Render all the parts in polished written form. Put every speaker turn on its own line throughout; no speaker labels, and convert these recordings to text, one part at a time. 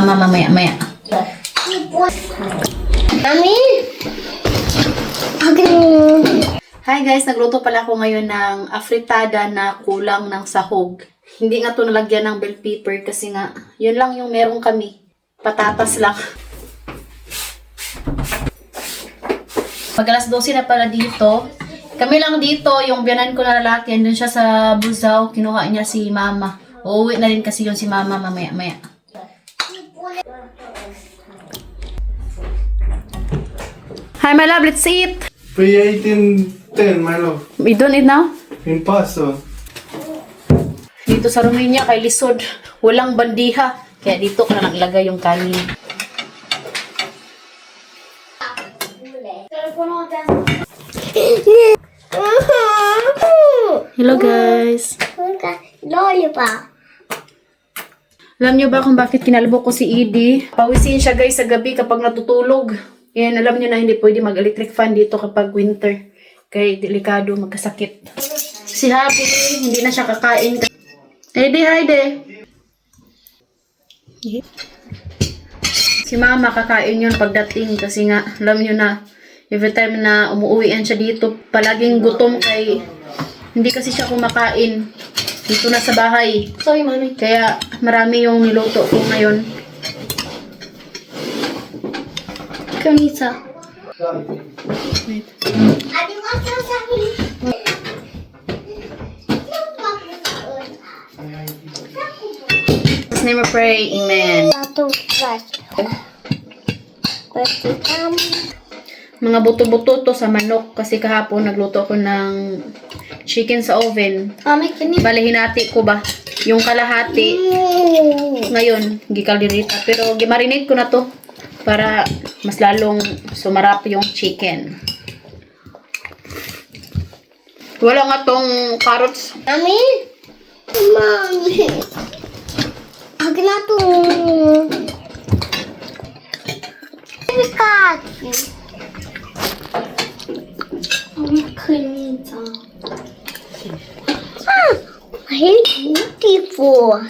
Mamaya.
Mami!
Hi guys, nagluto pala ako ngayon ng afritada na kulang ng sahog. Hindi nga to nalagyan ng bell pepper kasi nga, yun lang yung meron kami. Patatas lang. Mag-alas 12 na pala dito. Kami lang dito, yung biyanan ko na lalaki, andun siya sa Buzao, kinuha niya si mama. Uuwi na rin kasi yun si mama mamaya. Hi my love, let's eat!
Pre-1810, my love.
We don't eat now?
In Paso.
Dito sa Romania, kay Lisod, walang bandiha. Kaya dito ko na lang ilagay yung kanin. Hello guys!
Lollipop.
Alam niyo ba kung bakit kinalbo ko si Edie? Pawisin siya guys sa gabi kapag natutulog. Yan, alam niyo na hindi pwede mag-electric fan dito kapag winter. Kaya delikado, magkasakit. Si Happy, hindi na siya kakain. Heidi. Si Mama kakain yun pagdating kasi nga, alam niyo na, every time na umuuwian siya dito, palaging gutom kay hindi kasi siya kumakain. Dito na sa bahay.
Sorry, Mami.
Kaya marami yung niluto ko ngayon.
Kanisa.
Wait. Let's name or pray. Amen. Mga buto-buto to sa manok kasi kahapon nagluto ko ng chicken sa oven.
Mami, can you...
Bale, hinati ko ba? Yung kalahati. Ngayon, gikaldirita. Pero gimarinate ko na to para mas lalong sumarap yung chicken. Wala nga tong carrots.
Mami? Mami. Agad na to. Kanisa. Beautiful.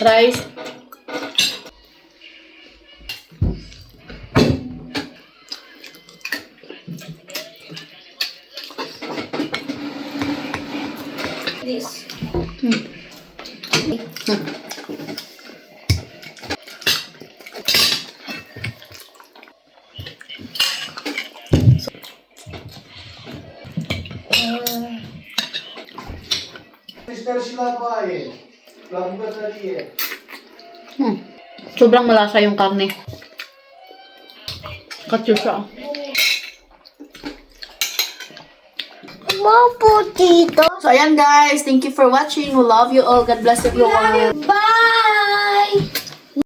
Rice.
This.
Sobrang malasa yung karne. Katsusha.
Wow, potato.
So, ayan guys. Thank you for watching. We love you all. God bless everyone.
Bye.